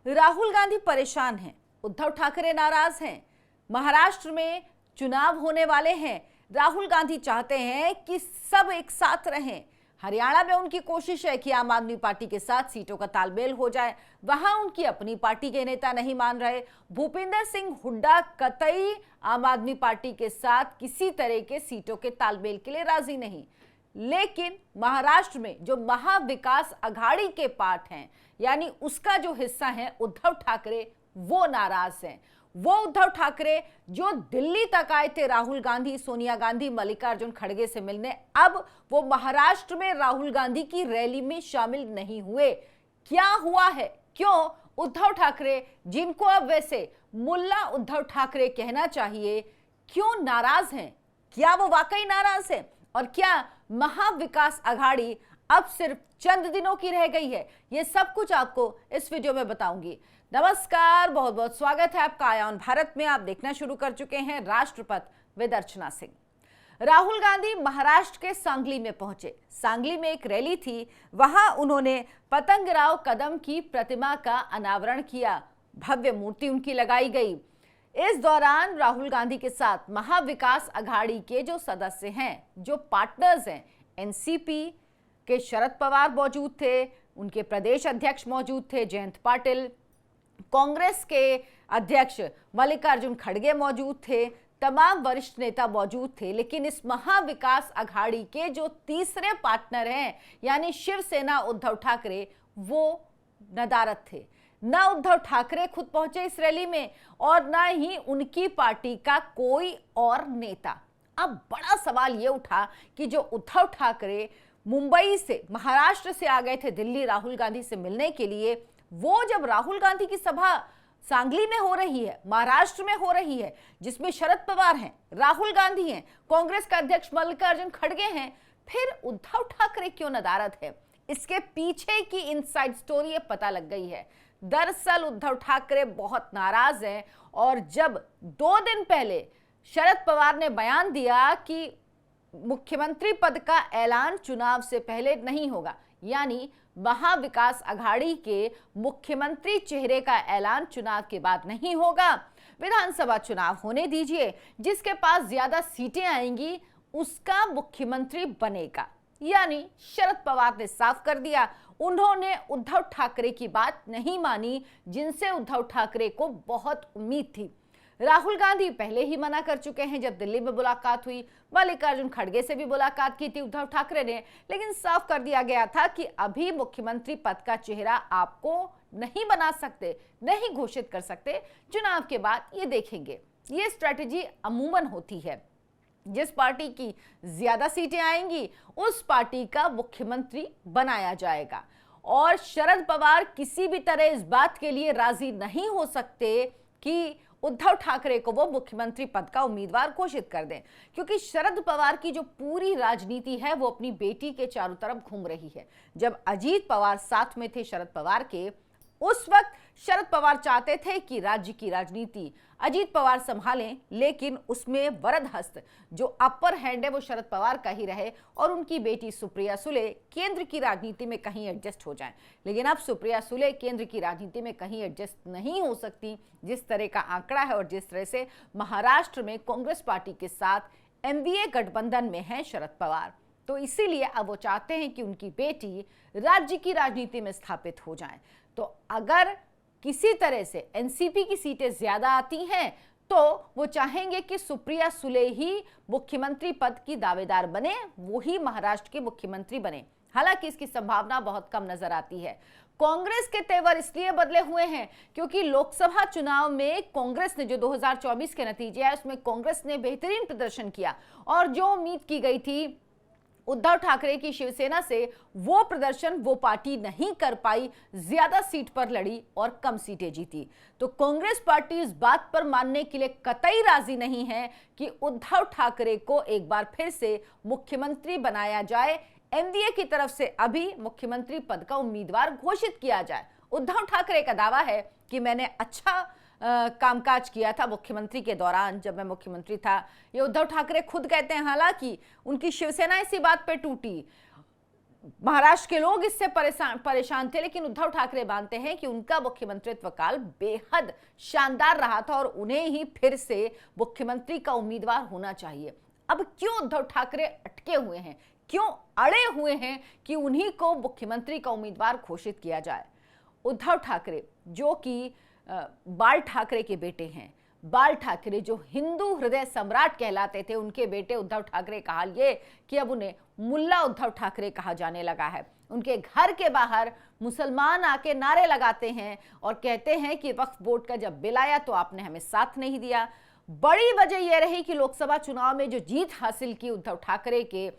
राहुल गांधी परेशान हैं, उद्धव ठाकरे नाराज हैं, महाराष्ट्र में चुनाव होने वाले हैं। राहुल गांधी चाहते हैं कि सब एक साथ रहें। हरियाणा में उनकी कोशिश है कि आम आदमी पार्टी के साथ सीटों का तालमेल हो जाए, वहां उनकी अपनी पार्टी के नेता नहीं मान रहे। भूपिंदर सिंह हुड्डा कतई आम आदमी पार्टी के साथ किसी तरह के सीटों के तालमेल के लिए राजी नहीं। लेकिन महाराष्ट्र में जो महाविकास अघाड़ी के पार्ट हैं, यानी उसका जो हिस्सा है उद्धव ठाकरे, वो नाराज हैं। वो उद्धव ठाकरे जो दिल्ली तक आए थे राहुल गांधी, सोनिया गांधी, मल्लिकार्जुन खड़गे से मिलने, अब वो महाराष्ट्र में राहुल गांधी की रैली में शामिल नहीं हुए। क्या हुआ है? क्यों उद्धव ठाकरे, जिनको अब वैसे मुल्ला उद्धव ठाकरे कहना चाहिए, क्यों नाराज हैं? क्या वो वाकई नाराज हैं? और क्या महाविकास अघाड़ी अब सिर्फ चंद दिनों की रह गई है? ये सब कुछ आपको इस वीडियो में बताऊंगी। नमस्कार, बहुत बहुत स्वागत है आपका आया ऑन भारत में। आप देखना शुरू कर चुके हैं राष्ट्रपथ विद अर्चना सिंह। राहुल गांधी महाराष्ट्र के सांगली में पहुंचे। सांगली में एक रैली थी, वहां उन्होंने पतंगराव कदम की प्रतिमा का अनावरण किया। भव्य मूर्ति उनकी लगाई गई। इस दौरान राहुल गांधी के साथ महाविकास अघाड़ी के जो सदस्य हैं, जो पार्टनर्स हैं, एनसीपी के शरद पवार मौजूद थे, उनके प्रदेश अध्यक्ष मौजूद थे जयंत पाटिल, कांग्रेस के अध्यक्ष मल्लिकार्जुन खड़गे मौजूद थे, तमाम वरिष्ठ नेता मौजूद थे। लेकिन इस महाविकास अघाड़ी के जो तीसरे पार्टनर हैं, यानी शिवसेना उद्धव ठाकरे, वो नदारद थे। ना उद्धव ठाकरे खुद पहुंचे इस रैली में और ना ही उनकी पार्टी का कोई और नेता। अब बड़ा सवाल ये उठा कि जो उद्धव ठाकरे मुंबई से, महाराष्ट्र से आ गए थे दिल्ली राहुल गांधी से मिलने के लिए, वो जब राहुल गांधी की सभा सांगली में हो रही है, महाराष्ट्र में हो रही है, जिसमें शरद पवार हैं, राहुल गांधी हैं, कांग्रेस का अध्यक्ष मल्लिकार्जुन खड़गे हैं, फिर उद्धव ठाकरे क्यों नदारद है? इसके पीछे की इनसाइड स्टोरी पता लग गई है। दरअसल उद्धव ठाकरे बहुत नाराज हैं और जब 2 दिन पहले शरद पवार ने बयान दिया कि मुख्यमंत्री पद का ऐलान चुनाव से पहले नहीं होगा, यानी महाविकास अघाड़ी के मुख्यमंत्री चेहरे का ऐलान चुनाव के बाद नहीं होगा, विधानसभा चुनाव होने दीजिए, जिसके पास ज्यादा सीटें आएंगी उसका मुख्यमंत्री बनेगा। यानी शरद पवार ने साफ कर दिया, उन्होंने उद्धव ठाकरे की बात नहीं मानी, जिनसे उद्धव ठाकरे को बहुत उम्मीद थी। राहुल गांधी पहले ही मना कर चुके हैं, जब दिल्ली में मुलाकात हुई, मल्लिकार्जुन खड़गे से भी मुलाकात की थी उद्धव ठाकरे ने, लेकिन साफ कर दिया गया था कि अभी मुख्यमंत्री पद का चेहरा आपको नहीं बना सकते, नहीं घोषित कर सकते, चुनाव के बाद ये देखेंगे। ये स्ट्रैटेजी अमूमन होती है, जिस पार्टी की ज्यादा सीटें आएंगी उस पार्टी का मुख्यमंत्री बनाया जाएगा। और शरद पवार किसी भी तरह इस बात के लिए राजी नहीं हो सकते कि उद्धव ठाकरे को वो मुख्यमंत्री पद का उम्मीदवार घोषित कर दें, क्योंकि शरद पवार की जो पूरी राजनीति है वो अपनी बेटी के चारों तरफ घूम रही है। जब अजीत पवार साथ में थे शरद पवार के, उस वक्त शरद पवार चाहते थे कि राज्य की राजनीति अजीत पवार संभालें, लेकिन उसमें वरद हस्त जो अपर हैंड है वो शरद पवार का ही रहे और उनकी बेटी सुप्रिया सुले केंद्र की राजनीति में कहीं एडजस्ट हो जाएं। लेकिन अब सुप्रिया सुले केंद्र की राजनीति में कहीं एडजस्ट नहीं हो सकती, जिस तरह का आंकड़ा है और जिस तरह से महाराष्ट्र में कांग्रेस पार्टी के साथ एनडीए गठबंधन में है शरद पवार। तो इसीलिए अब वो चाहते हैं कि उनकी बेटी राज्य की राजनीति में स्थापित हो जाए। तो अगर किसी तरह से एनसीपी की सीटें ज्यादा आती हैं तो वो चाहेंगे कि सुप्रिया सुले ही मुख्यमंत्री पद की दावेदार बने, वो ही महाराष्ट्र के मुख्यमंत्री बने। हालांकि इसकी संभावना बहुत कम नजर आती है। कांग्रेस के तेवर इसलिए बदले हुए हैं क्योंकि लोकसभा चुनाव में कांग्रेस ने, जो 2024 के नतीजे है उसमें कांग्रेस ने बेहतरीन प्रदर्शन किया और जो उम्मीद की गई थी उद्धव ठाकरे की शिवसेना से, वो प्रदर्शन वो पार्टी नहीं कर पाई, ज्यादा सीट पर लड़ी और कम सीटें जीती। तो कांग्रेस पार्टी इस बात पर मानने के लिए कतई राजी नहीं है कि उद्धव ठाकरे को एक बार फिर से मुख्यमंत्री बनाया जाए, एनडीए की तरफ से अभी मुख्यमंत्री पद का उम्मीदवार घोषित किया जाए। उद्धव ठाकरे का दावा है कि मैंने अच्छा कामकाज किया था मुख्यमंत्री के दौरान, जब मैं मुख्यमंत्री था। ये उद्धव ठाकरे खुद कहते हैं। हालांकि उनकी शिवसेना इसी बात पे टूटी। महाराष्ट्र के लोग इससे परेशान थे, लेकिन उद्धव ठाकरे मानते हैं कि उनका मुख्यमंत्रित्व काल बेहद शानदार रहा था और उन्हें ही फिर से मुख्यमंत्री का उम्मीदवार होना चाहिए। अब क्यों उद्धव ठाकरे अटके हुए हैं, क्यों अड़े हुए हैं कि उन्हीं को मुख्यमंत्री का उम्मीदवार घोषित किया जाए? उद्धव ठाकरे जो कि बाल ठाकरे के बेटे हैं, बाल ठाकरे जो हिंदू हृदय सम्राट कहलाते थे, उनके बेटे उद्धव ठाकरे का हाल ये कि अब उन्हें मुल्ला उद्धव ठाकरे कहा जाने लगा है। उनके घर के बाहर मुसलमान आके नारे लगाते हैं और कहते हैं कि वक्फ बोर्ड का जब बिल आया तो आपने हमें साथ नहीं दिया। बड़ी वजह यह रही कि लोकसभा चुनाव में जो जीत हासिल की उद्धव ठाकरे के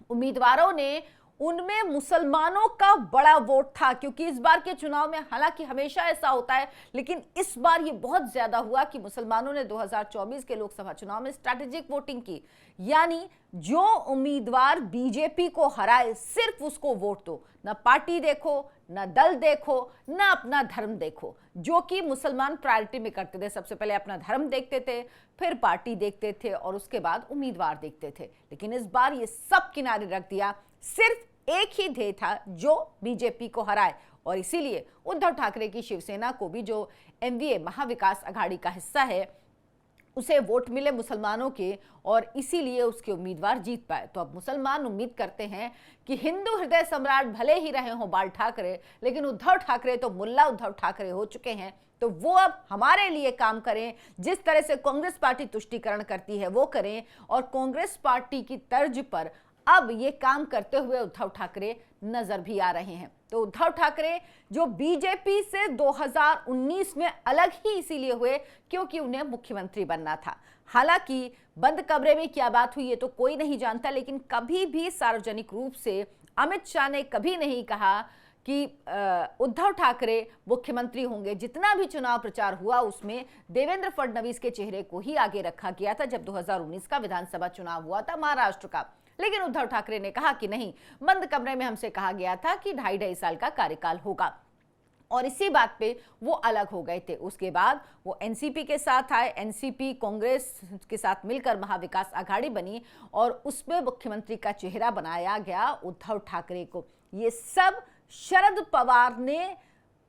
उम्मीदवारों ने, उनमें मुसलमानों का बड़ा वोट था। क्योंकि इस बार के चुनाव में, हालांकि हमेशा ऐसा होता है, लेकिन इस बार ये बहुत ज्यादा हुआ कि मुसलमानों ने 2024 के लोकसभा चुनाव में स्ट्रैटेजिक वोटिंग की, यानी जो उम्मीदवार बीजेपी को हराए सिर्फ उसको वोट दो, ना पार्टी देखो, ना दल देखो, ना अपना धर्म देखो, जो कि मुसलमान प्रायोरिटी में करते थे। सबसे पहले अपना धर्म देखते थे, फिर पार्टी देखते थे और उसके बाद उम्मीदवार देखते थे। लेकिन इस बार ये सब किनारे रख दिया, सिर्फ एक ही ध्येय था, जो बीजेपी को हराए। और इसीलिए उद्धव ठाकरे की शिवसेना को भी, जो एमवीए महाविकास अघाड़ी का हिस्सा है, उसे वोट मिले मुसलमानों के और इसीलिए उसके उम्मीदवार जीत पाए। तो अब मुसलमान उम्मीद करते हैं कि हिंदू हृदय सम्राट भले ही रहे हों बाल ठाकरे, लेकिन उद्धव ठाकरे तो मुल्ला उद्धव ठाकरे हो चुके हैं, तो वो अब हमारे लिए काम करें। जिस तरह से कांग्रेस पार्टी तुष्टीकरण करती है वो करें, और कांग्रेस पार्टी की तर्ज पर अब ये काम करते हुए उद्धव ठाकरे नजर भी आ रहे हैं। तो उद्धव ठाकरे जो बीजेपी से 2019 में अलग ही इसीलिए हुए क्योंकि उन्हें मुख्यमंत्री बनना था। हालांकि बंद कमरे में क्या बात हुई ये तो कोई नहीं जानता, लेकिन कभी भी सार्वजनिक रूप से अमित शाह ने कभी नहीं कहा कि उद्धव ठाकरे मुख्यमंत्री होंगे। जितना भी चुनाव प्रचार हुआ उसमें देवेंद्र फडणवीस के चेहरे को ही आगे रखा गया था जब 2019 का विधानसभा चुनाव हुआ था महाराष्ट्र का। लेकिन उद्धव ठाकरे ने कहा कि नहीं, बंद कमरे में हमसे कहा गया था कि 2.5 साल का कार्यकाल होगा, और इसी बात पे वो अलग हो गए थे। उसके बाद वो एनसीपी के साथ आए, एनसीपी कांग्रेस के साथ मिलकर महाविकास अघाड़ी बनी और उसमें मुख्यमंत्री का चेहरा बनाया गया उद्धव ठाकरे को। ये सब शरद पवार ने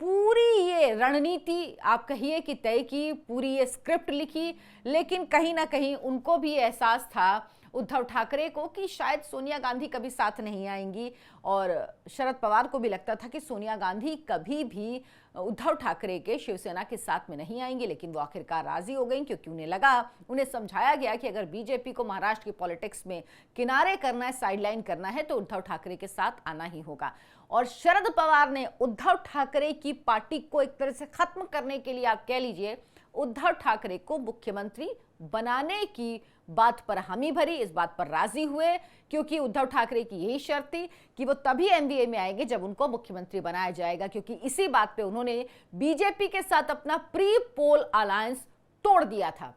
पूरी ये रणनीति आप कहिए कि तय की, पूरी ये स्क्रिप्ट लिखी, लेकिन कहीं ना कहीं उनको भी एहसास था उद्धव ठाकरे को कि शायद सोनिया गांधी कभी साथ नहीं आएंगी, और शरद पवार को भी लगता था कि सोनिया गांधी कभी भी उद्धव ठाकरे के शिवसेना के साथ में नहीं आएंगी। लेकिन वो आखिरकार राजी हो गई, क्योंकि उन्हें समझाया गया कि अगर बीजेपी को महाराष्ट्र की पॉलिटिक्स में किनारे करना है, साइडलाइन करना है, तो उद्धव ठाकरे के साथ आना ही होगा। और शरद पवार ने उद्धव ठाकरे की पार्टी को एक तरह से खत्म करने के लिए, आप कह लीजिए, उद्धव ठाकरे को मुख्यमंत्री बनाने की बात पर हामी भरी, इस बात पर राजी हुए, क्योंकि उद्धव ठाकरे की यही शर्त थी कि वो तभी एमवीए में आएंगे जब उनको मुख्यमंत्री बनाया जाएगा। क्योंकि इसी बात पे उन्होंने बीजेपी के साथ अपना प्री पोल अलायंस तोड़ दिया था।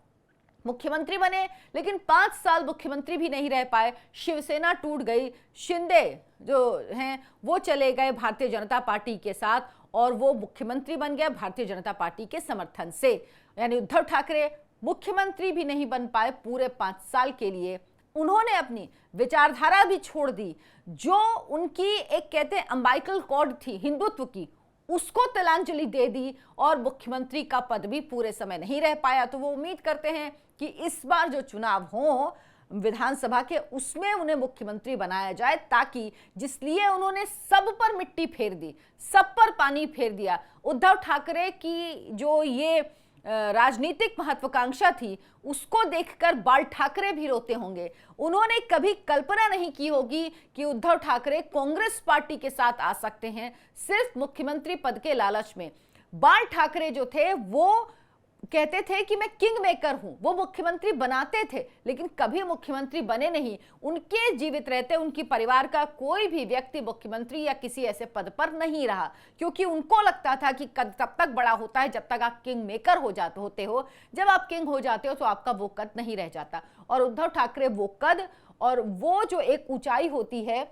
मुख्यमंत्री बने, लेकिन 5 साल मुख्यमंत्री भी नहीं रह पाए, शिवसेना टूट गई, शिंदे जो हैं वो चले गए भारतीय जनता पार्टी के साथ, और वो मुख्यमंत्री बन गया भारतीय जनता पार्टी के समर्थन से। यानी उद्धव ठाकरे मुख्यमंत्री भी नहीं बन पाए पूरे 5 साल के लिए। उन्होंने अपनी विचारधारा भी छोड़ दी, जो उनकी एक कहते हैं अम्बाइकल कॉर्ड थी हिंदुत्व की, उसको तिलांजलि दे दी, और मुख्यमंत्री का पद भी पूरे समय नहीं रह पाया। तो वो उम्मीद करते हैं कि इस बार जो चुनाव हो विधानसभा के, उसमें उन्हें मुख्यमंत्री बनाया जाए, ताकि जिसलिए उन्होंने सब पर मिट्टी फेर दी, सब पर पानी फेर दिया, उद्धव ठाकरे की जो ये राजनीतिक महत्वाकांक्षा थी, उसको देखकर बाल ठाकरे भी रोते होंगे। उन्होंने कभी कल्पना नहीं की होगी कि उद्धव ठाकरे कांग्रेस पार्टी के साथ आ सकते हैं सिर्फ मुख्यमंत्री पद के लालच में। बाल ठाकरे जो थे वो कहते थे कि मैं किंग मेकर हूं, वो मुख्यमंत्री बनाते थे, लेकिन कभी मुख्यमंत्री बने नहीं। उनके जीवित रहते उनकी परिवार का कोई भी व्यक्ति मुख्यमंत्री या किसी ऐसे पद पर नहीं रहा, क्योंकि उनको लगता था कि कद तब तक बड़ा होता है जब तक आप किंग मेकर होते हो। जब आप किंग हो जाते हो तो आपका वो कद नहीं रह जाता। और उद्धव ठाकरे वो कद और वो जो एक ऊंचाई होती है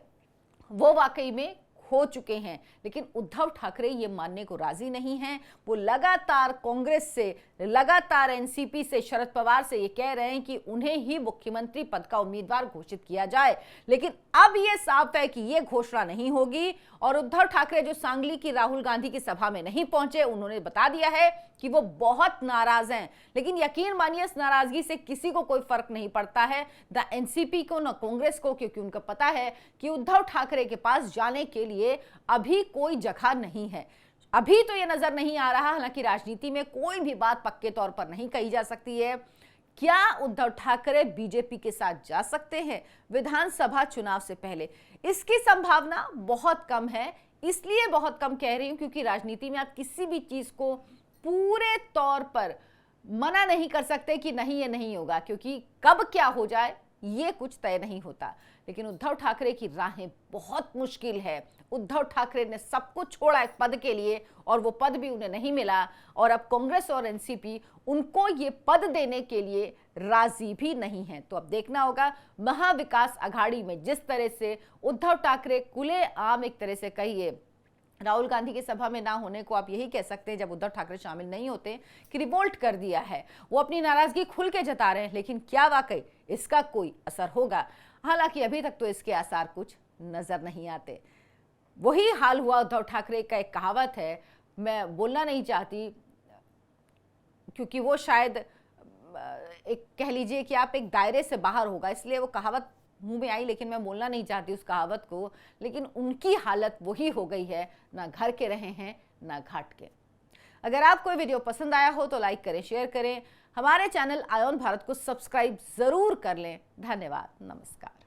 वो वाकई में हो चुके हैं, लेकिन उद्धव ठाकरे ये मानने को राजी नहीं हैं। वो लगातार कांग्रेस से, लगातार एनसीपी से, शरद पवार से ये कह रहे हैं कि उन्हें ही मुख्यमंत्री पद का उम्मीदवार घोषित किया जाए, लेकिन अब ये साफ है कि ये घोषणा नहीं होगी। और उद्धव ठाकरे जो सांगली की राहुल गांधी की सभा में नहीं पहुंचे, उन्होंने बता दिया है कि वो बहुत नाराज हैं, लेकिन यकीन मानिए इस नाराजगी से किसी को कोई फर्क नहीं पड़ता है, द एनसीपी को, न कांग्रेस को, क्योंकि उनको पता है कि उद्धव ठाकरे के पास जाने के लिए अभी कोई जगह नहीं है। अभी तो ये नजर नहीं आ रहा, हालांकि राजनीति में कोई भी बात पक्के तौर पर नहीं कही जा सकती है। क्या उद्धव ठाकरे बीजेपी के साथ जा सकते हैं विधानसभा चुनाव से पहले? इसकी संभावना बहुत कम है। इसलिए बहुत कम कह रही हूं क्योंकि राजनीति में आप किसी भी चीज को पूरे तौर पर मना नहीं कर सकते कि नहीं ये नहीं होगा, क्योंकि कब क्या हो जाए ये कुछ तय नहीं होता। लेकिन उद्धव ठाकरे की राहें बहुत मुश्किल है। उद्धव ठाकरे ने सब कुछ छोड़ा एक पद के लिए, और वो पद भी उन्हें नहीं मिला, और अब कांग्रेस और एनसीपी उनको ये पद देने के लिए राजी भी नहीं है। तो अब देखना होगा महाविकास अघाड़ी में जिस तरह से उद्धव ठाकरे खुलेआम, एक तरह से कहिए राहुल गांधी की सभा में ना होने को आप यही कह सकते हैं, जब उद्धव ठाकरे शामिल नहीं होते, कि रिवोल्ट कर दिया है। वो अपनी नाराजगी खुल के जता रहे हैं, लेकिन क्या वाकई इसका कोई असर होगा? हालांकि अभी तक तो इसके आसार कुछ नजर नहीं आते। वही हाल हुआ उद्धव ठाकरे का। एक कहावत है, मैं बोलना नहीं चाहती क्योंकि वो शायद एक कह लीजिए कि आप एक दायरे से बाहर होगा, इसलिए वो कहावत मुंह में आई, लेकिन मैं बोलना नहीं चाहती उस कहावत को। लेकिन उनकी हालत वही हो गई है, ना घर के रहे हैं ना घाट के। अगर आपको ये वीडियो पसंद आया हो तो लाइक करें, शेयर करें, हमारे चैनल आयोन भारत को सब्सक्राइब जरूर कर लें। धन्यवाद, नमस्कार।